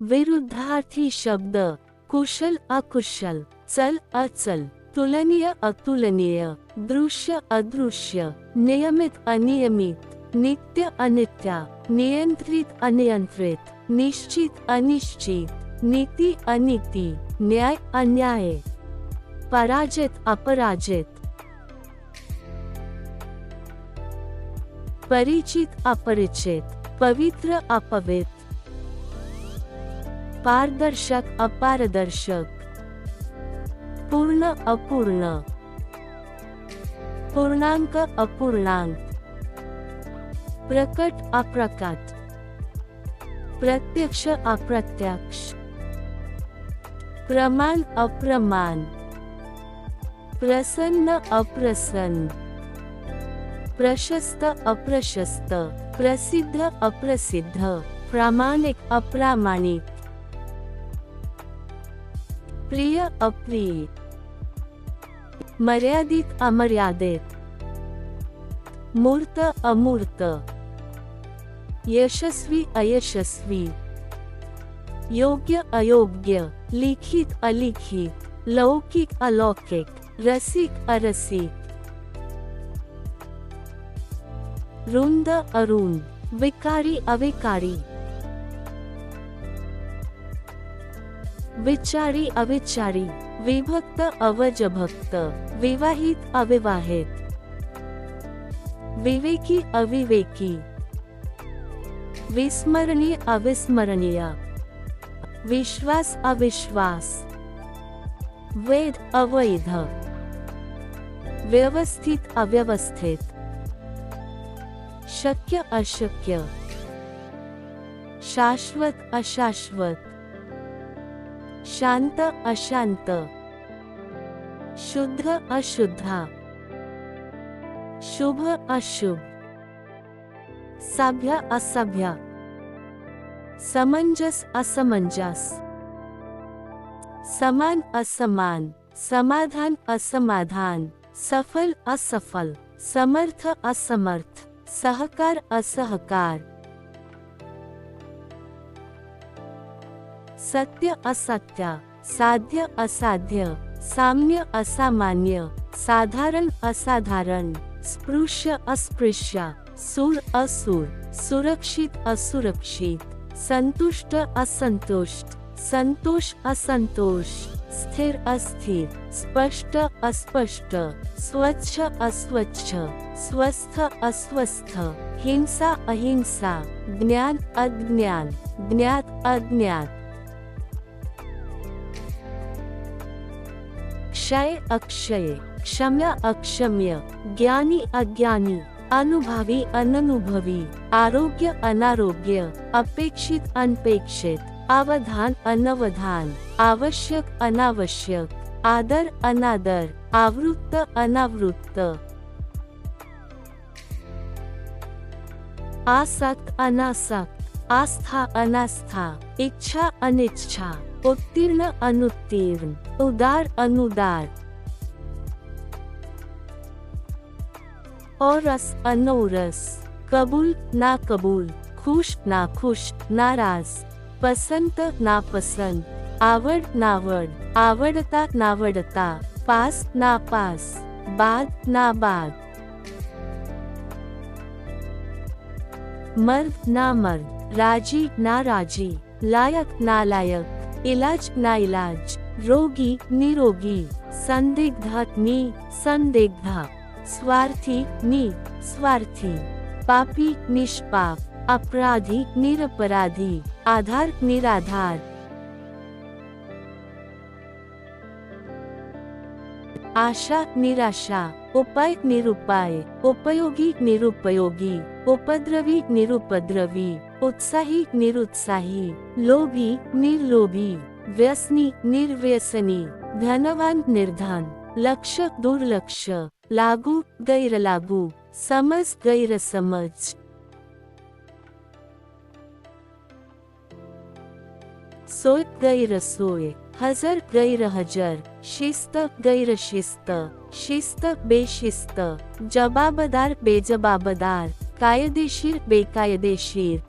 विरुद्धार्थी शब्द कुशल अकुशल, चल अचल, तुलनीय अतुलनीय, दृश्य अदृश्य, नियमित अनियमित, नित्य अनित्य, नियंत्रित अनियंत्रित, निश्चित अनिश्चित, नीति अनीति, न्याय अन्याय, पराजित अपराजित, परिचित अपरिचित, पवित्र अपवित्र, पारदर्शक अपारदर्शक, पूर्ण अपूर्ण, पूर्णांक अपूर्णांक, प्रकट अप्रकट, प्रत्यक्ष अप्रत्यक्ष, प्रमाण अप्रमाण, प्रसन्न अप्रसन्न, प्रशस्त अप्रशस्त, प्रसिद्ध अप्रसिद्ध, प्रामाणिक अप्रामाणिक, प्रिय अप्रिय, मर्यादित अमर्यादित, मूर्त अमूर्त, यशस्वी अयशस्वी, योग्य अयोग्य, लिखित अलिखित, लौकिक अलौकिक, रसिक अरसिक, रुंद अरुंद, विकारी अविकारी, विचारी अविचारी, विभक्त अवजभक्त, विवाहित अविवाहित, विवेकी अविवेकी, विस्मरणीय अविस्मरणीय, विश्वास अविश्वास, वैध अवैध, व्यवस्थित अव्यवस्थित, शक्य अशक्य, शाश्वत अशाश्वत, शांत अशांत, शुद्ध अशुद्ध, शुभ अशुभ, सभ्य असभ्य, समंजस असमंजस, समान असमान, समाधान असमाधान, सफल असफल, समर्थ असमर्थ, सहकार असहकार, सत्य असत्य, साध्य असाध्य, साम्य असामान्य, साधारण असाधारण, स्पृश्य अस्पृश्य, सूर असुर, सुरक्षित असुरक्षित, संतुष्ट असंतुष्ट, संतोष असंतोष, स्थिर अस्थिर, स्पष्ट अस्पष्ट, स्वच्छ अस्वच्छ, स्वस्थ अस्वस्थ, हिंसा अहिंसा, ज्ञान अज्ञान, ज्ञात अज्ञात, क्षय अक्षय, क्षम्य अक्षम्य, ज्ञानी अज्ञानी, अनुभवी अननुभवी, आरोग्य अनारोग्य, अपेक्षित अनपेक्षित, अवधान अनवधान, आवश्यक अनावश्यक, आदर अनादर, आवृत्त अनावृत्त, आसक्त अनासक्त, आस्था अनास्था, इच्छा अनिच्छा, उत्तीर्ण अनुत्तीर्ण, उदार अनुदार, औरस अनौरस, कबूल ना कबूल, खुश ना खुश, नाराज, पसंत नापसंत, आवड नावड, आवडता नावडता, पास नापास, बाद नाबाद, मर्द नामर्द, राजी नाराजी, लायक नालायक, इलाज नाइलाज, रोगी निरोगी, संदिग्ध नि संदिग्ध, स्वार्थी नि स्वार्थी, पापी निष्पाप, अपराधी निरपराधी, आधार निराधार, आशा निराशा, उपाय निरुपाय, उपयोगी निरुपयोगी, उपद्रवी निरुपद्रवी, उत्साही निरुत्साही, लोभी निर्लोभी, व्यसनी निर्व्यसनी, धनवान निर्धन, लक्ष्य दुर्लक्ष्य, लागू गैरलागू, समझ गैरसमझ, सोय गैरसोय, हजर गैरहजर, शिस्त गैरशिस्त, शिस्त बेशिस्त, जबाबदार बेजबाबदार, कायदेशीर बेकायदेशीर,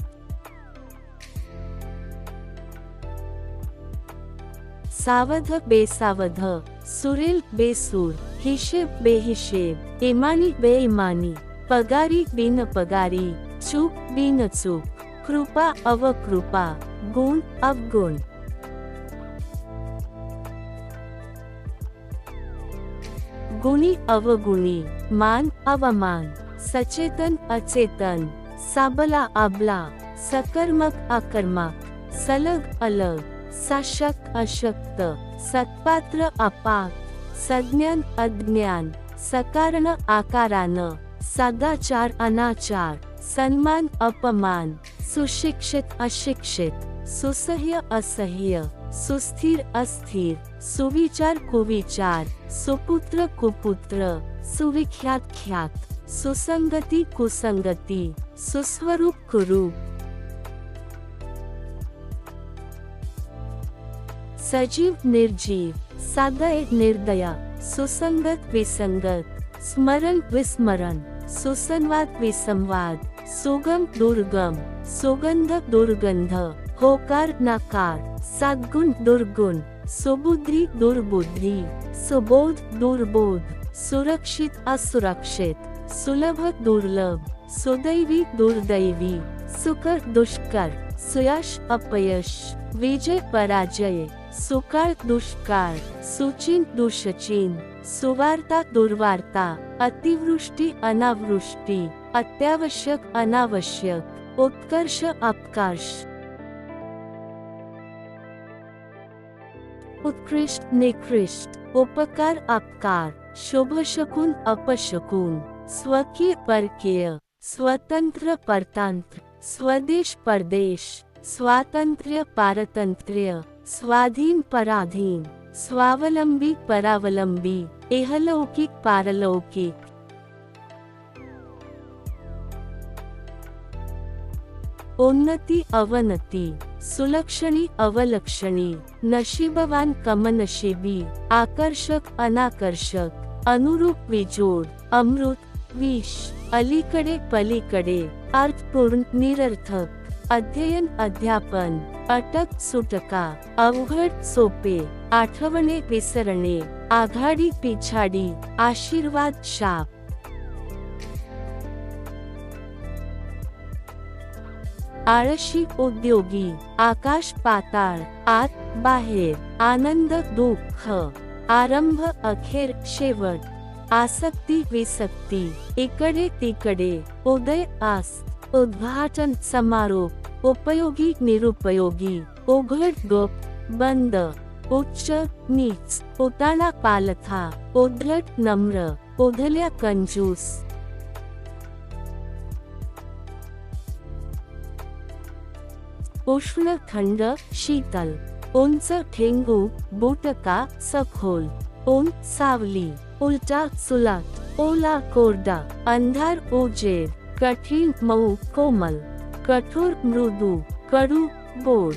सावध बेसावध, सुरेल बेसूर, हिशेब बेहिशेब, इमानी बेईमानी, पगारी बिन पगारी, चूक बिन चूक, कृपा अवकृपा, गुण अवगुण। गुणी अवगुणी, मान अवमान, सचेतन अचेतन, साबला अबला, सकर्मक अकर्मक, सलग अलग, साशक्त अशक्त, सत्पात्र अपाक, सज्ञान अज्ञान, सकारण आकारान, सदाचार अनाचार, सन्मान अपमान, सुशिक्षित अशिक्षित, सुसह्य असह्य, सुस्थिर अस्थिर, सुविचार कुविचार, सुपुत्र कुपुत्र, सुविख्यात ख्यात, सुसंगती कुसंगती, सुस्वरूप कुरूप। सजीव निर्जीव, सादय निर्दया, सुसंगत विसंगत, स्मरण विस्मरण, सुसंवाद विसंवाद, सुगम दुर्गम, सुगंध दुर्गंध, होकार नकार, सद्गुण दुर्गुण, सुबुद्धि दुर्बुद्धि, सुबोध दुर्बोध, सुरक्षित असुरक्षित, सुलभ दुर्लभ, सुदैवी दुर्दैवी, सुकर दुष्कर, सुयश अपयश, विजय पराजय, सुकाळ दुष्काळ, सुचिन दुष्चिन, सुवार्ता दुर्वार्ता, अतिवृष्टी अनावृष्टी, अत्यावश्यक अनावश्यक, उत्कर्ष अपकर्ष। उत्कृष्ट निकृष्ट, उपकार अपकार, शुभ शकुन अपशकुन, स्वकीय परकीय, स्वतंत्र परतंत्र, स्वदेश परदेश, स्वातंत्र्य पारतंत्र्य, स्वाधीन पराधीन, स्वावलंबी परावलंबी, इहलौकिक पारलौकिक। उन्नति अवनति, सुलक्षणी अवलक्षणी, नशीबवान कमनशीबी, आकर्षक अनाकर्षक, अनुरूप विजोड, अमृत विष, अलीकडे पलीकडे, अर्थपूर्ण निरर्थक, अध्ययन अध्यापन, अटक सुटका, अवघड सोपे, आठवणे विसरणे, आघाडी पिछाडी, आशीर्वाद शाप। आळशी उद्योगी, आकाश पाताळ, आत बाहेर, आनंद दुःख, आरंभ अखेर शेवट, आसक्ती विसक्ती, इकडे तिकडे, उदय अस्त, उद्घाटन समारोप, उपयोगी निरुपयोगी, उघड गुप्त बंद, उच्च नीच, उताना पालथा, उद्धट नम्र, उधल्या कंजूस। उष्ण थंड शीतल, उंच ठेंगू बुटका सखोल, ऊन सावली, उलटा सुलट, ओला कोरडा, अंधार उजेड, कठीण मऊ कोमल, कठोर मृदू, कडू गोड।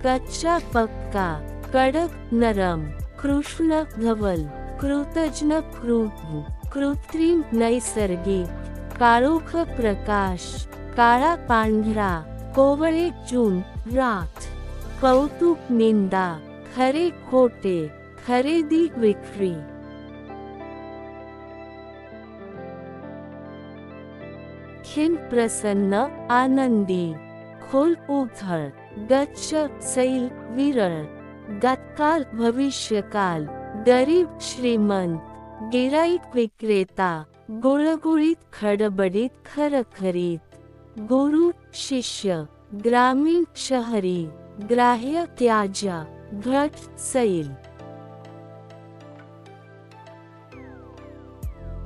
कच्चा पक्का, कडक नरम, कृष्ण धवल, कृतज्ञ क्रूर, कृत्रिम नैसर्गिक, काळोख प्रकाश, काळा पांढरा, कोवळे जून रात, कौतुक निंदा, खरे खोटे, खरेदी विक्री। खिन प्रसन्न आनंदी, खोल उथळ, गच्छ सैल विरळ, गतकाल भविष्यकाल, गरीब श्रीमंत, गिराईक विक्रेता, गुळगुळीत खडबडीत खरखरीत, गुरु शिष्य, ग्रामीण शहरी, ग्राह्य त्याज्य, घट सैल।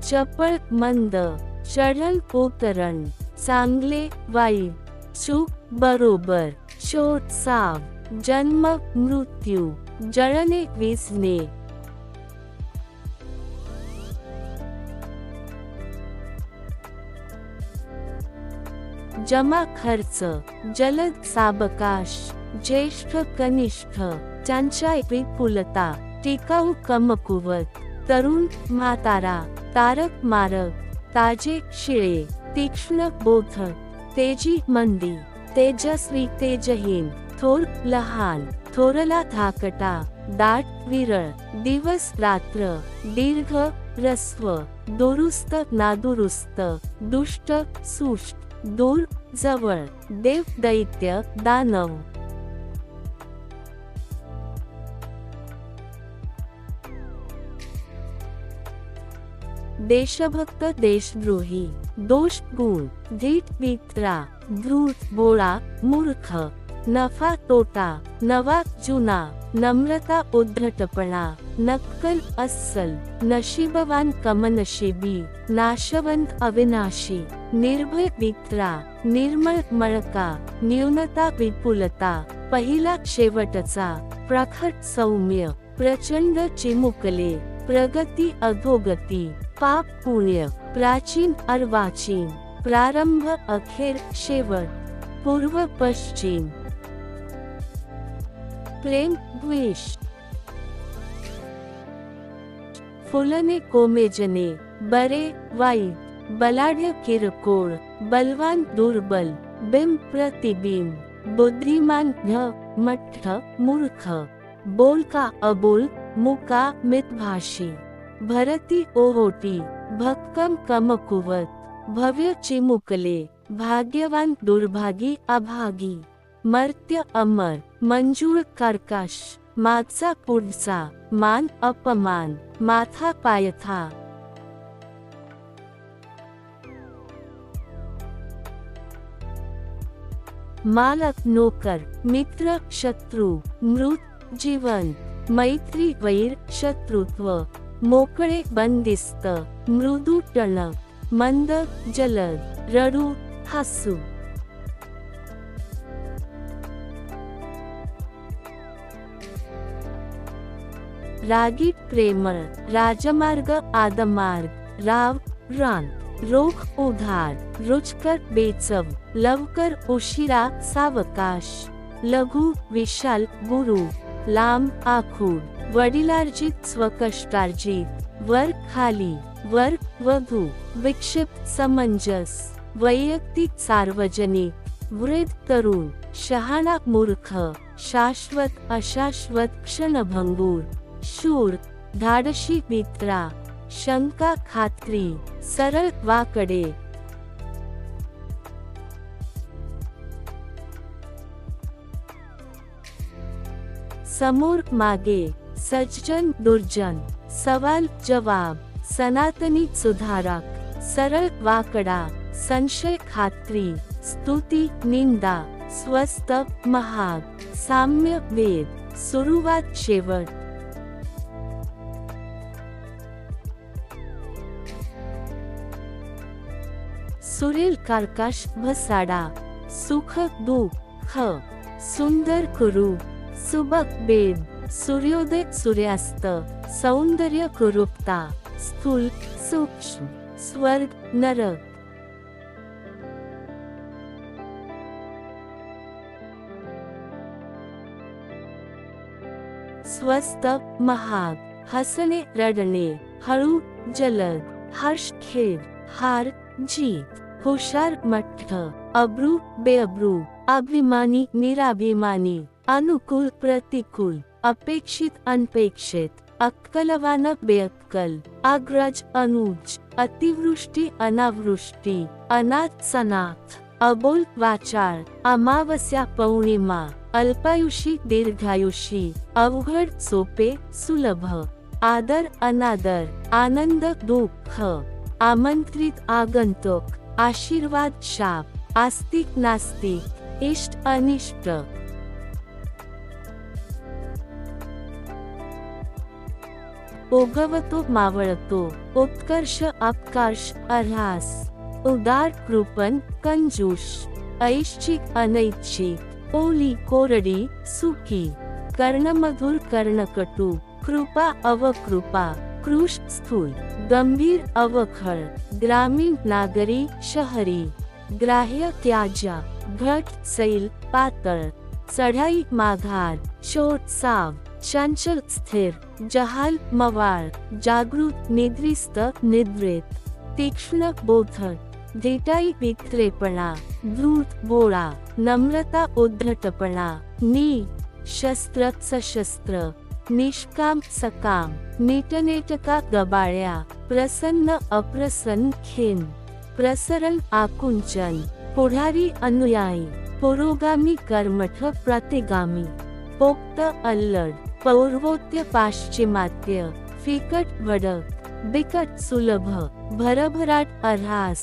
चपळ मंद, चढण उतरण, चांगले वाईट, चूक बरोबर, शोध साव, जन्म मृत्यू, जळणे विझणे। जमा खर्च, जलद सावकाश, ज्येष्ठ कनिष्ठ, चंचल विपुलता, टिकाऊ कमकुवत, तरुण म्हातारा, तारक मारक, ताजे शिळे, तीक्ष्ण बोथट, तेजी मंदी, तेजस्वी तेजहीन, थोर लहान, थोरला धाकटा, दाट विरळ, दिवस रात्र, दीर्घ ह्रस्व, दुरुस्त नादुरुस्त, दुष्ट सुष्ट, दूर जवळ, देव दैत्य दानव. देशभक्त देशद्रोही, दोष गुण, धीट मित्रा, धूर्त बोळा मूर्ख, नफा तोटा, नवा जुना, नम्रता उद्धटपणा, नक्कल अस्सल, नशीबवान कमनशिबी, नाशवंत अविनाशी, निर्भय मित्रा, निर्मळ मळका, न्यूनता विपुलता, पहिला शेवटचा, प्रखर सौम्य, प्रचंड चिमुकले, प्रगती अधोगती, पाप पुण्य, प्राचीन अर्वाचीन, प्रारंभ अखेर शेवट, पूर्व पश्चिम, प्रेम द्वेष, फुलणे कोमेजणे, बरे वाईट, बलाढ्य किरकोळ, बलवान दुर्बल, बिंब प्रतिबिंब, बुद्धिमान घ मठ्ठ मूर्ख, बोलका अबोल, मुका मितभाषी, भरती ओहोटी, भक्कम कमकुवत, भव्य चिमुकले, भाग्यवान दुर्भागी अभागी, मर्त्य अमर, मंजूळ कर्कश, मागचा पुढचा, मान अपमान, माथा पायथा. मालक नोकर, मित्र शत्रू, मृत जीवन, मैत्री वैर शत्रुत्व, मोकळे बंदिस्त, मृदू टणक, मंद जलद, रडू हसू. रागीट प्रेमळ, राजमार्ग आदमार्ग, राव रान, रोख उधार, रुचकर बेचव, लवकर उशिरा सावकाश, लघु विशाल गुरु, लांब आखूड, वडिलार्जित स्वकष्टार्जित, वर खाली, वर वधू, विक्षिप्त समंजस, वैयक्तिक सार्वजनिक, वृद्ध तरुण, शहाणा मूर्ख, शाश्वत अशाश्वत क्षणभंगूर, शूर, धाडशी मित्रा, शंका खात्री, सरळ वाकडे. समोर मागे, सज्जन दुर्जन, सवाल जवाब, सनातनी सुधारक, सरळ वाकडा, संशय खात्री, स्तुती निंदा, स्वस्त महाग, साम्य वेद, सुरुवात शेवट. सुरेल कर्कश भसाडा, सुख दुःख, सुंदर कुरूप, सुबक बेद, सूर्योदय सूर्यास्त, सौंदर्य कुरूपता, स्थूल सूक्ष्म, स्वर्ग नरक. स्वस्त महाग, हसणे रडणे, हळू जलद, हर्ष खेद, हार जीत, हुशार मठ्ठ, अब्रू बेअब्रू, अभिमानी निराभिमानी, अनुकूल प्रतिकूल, अपेक्षित अनपेक्षित, अक्कलवान बेअक्कल, अग्रज अनुज, अतिवृष्टी अनावृष्टी, अनाथ सनाथ, अबोल वाचाळ, अमावस्या पौर्णिमा, अल्पायुषी दीर्घायुषी, अवघड सोपे सुलभ, आदर अनादर, आनंद दुःख, आमंत्रित आगंतुक, आशीर्वाद शाप, आस्तिक नास्तिक, इष्ट अनिष्ट. ओगवतो मावळतो, उत्कर्ष अपकर्ष अऱ्हास, उदार कृपण कंजूष, ऐच्छिक अनैच्छिक, ओली कोरडी सुकी, कर्णमधुर कर्णकटू, कृपा अवकृपा, कृश स्थूल, गंभीर अवखळ, ग्रामीण नागरी शहरी, ग्राह्य त्याज्य, घट सैल पातळ, चढाई माघार, शोध साव, चंचल स्थिर, जहाल मवाळ, जागृत निद्रिस्त निद्रित, तीक्ष्ण बोधक, धिटाई विक्रेपणा, धूर्त बोळा, नम्रता उद्धटपणा, शस्त्र सशस्त्र, निष्काम सकाम, नीटनेटका गबाळ्या, प्रसन्न अप्रसन्न खिन्न, प्रसरण आकुंचन, पुढारी अनुयायी, पुरोगामी कर्मठ प्रतिगामी, पोक्त अल्लड, पौर्वोत्य पाश्चिमात्य, फिकट भडक, बिकट सुलभ, भरभराट अर्हास,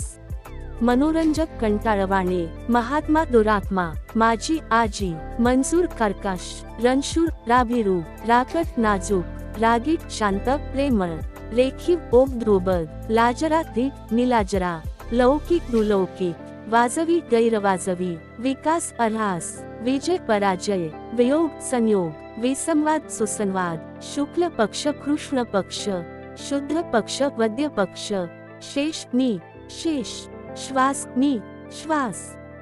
मनोरंजक कंटाळवाणे, महात्मा दुरात्मा, माझी आजी, मंजूर कर्कश, रणशूर राभिरूप, राकट नाजूक, रागीट शांत प्रेमळ, रेखीव ओक ध्रुबद, लाजरा धीट निलाजरा, लौकिक दुलौकिक, वाजवी गैरवाजवी, विकास अर्हास, विजय पराजय, वियोग संयोग, विसंवाद सुसंवाद, शुक्ल पक्ष कृष्ण पक्ष, शुद्ध पक्ष वद्य पक्ष, शेष शेष, श्वास श्वास,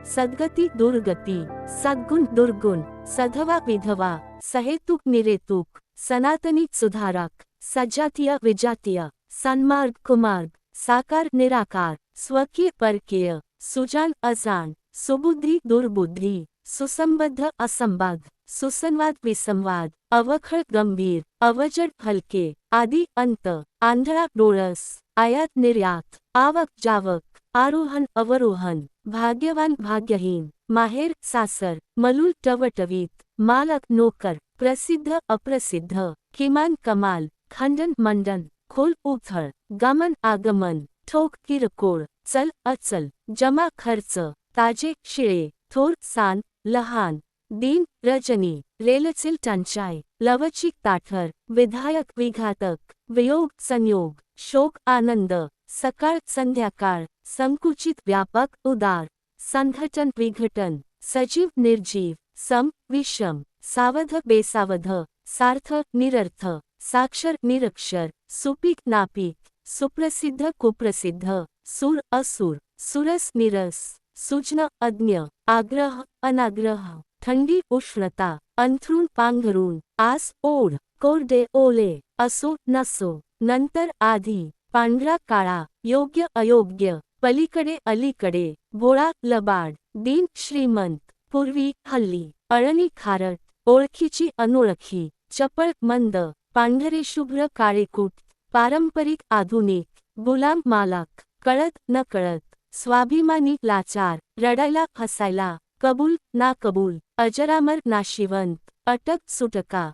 सद्गती दुर्गती, सद्गुण दुर्गुण, सधवा विधवा, सहेतुक निरेतुक, सनातनी सुधारक, सजातीय विजातीय, सन्मार्ग कुमार्ग, साकार निराकार, स्वकीय परकीय, सुजान अजान, सुबुद्धी दुर्बुद्धी, सुसंबद्ध असंबद्ध, सुसंवाद विसंवाद, अवखळ गंभीर, अवजड हलके, आदि अंत, आंधळा डोळस, आयात निर्यात, आवक जावक, आरोहण अवरोहण, भाग्यवान भाग्यहीन, माहेर सासर, मलूल टवटवीत, मालक नोकर, प्रसिद्ध अप्रसिद्ध, किमान कमाल, खंडन मंडन, खोल उथळ, गमन आगमन, ठोक किरकोळ, चल अचल, जमा खर्च, ताजे शिळे, थोर सान लहान, दिन रजनी, रेलचिल टंचाई, लवचिक ताठर, विधायक विघातक, वियोग संयोग, शोक आनंद, सकाळ संध्याकाळ, संकुचित व्यापक उदार, संघटन विघटन, सजीव निर्जीव, सम विषम, सावध बेसावध, सार्थ निरर्थ, साक्षर निरक्षर, सुपीक नापीक, सुप्रसिद्ध कुप्रसिद्ध, सूर असुर, सुरस निरस, सुज्ञ अज्ञ, आग्रह अनाग्रह, थंडी उष्णता, अंथरूण पांघरून, आस ओढ, कोरडे ओले, असो नसो, नंतर आधी, पांढरा काळा, योग्य अयोग्य, पलीकडे अलीकडे, भोळा लबाड, दीन श्रीमंत, पूर्वी हल्ली, अळणी खारट, ओळखीची अनोळखी, चपळ मंद, पांढरे शुभ्र काळेकूट, पारंपरिक आधुनिक, गुलाम मालक, कळत न कळत, स्वाभिमानी लाचार, रडायला हसायला, कबूल नाकबूल, अजरामर नाशिवंत, अटक सुटका,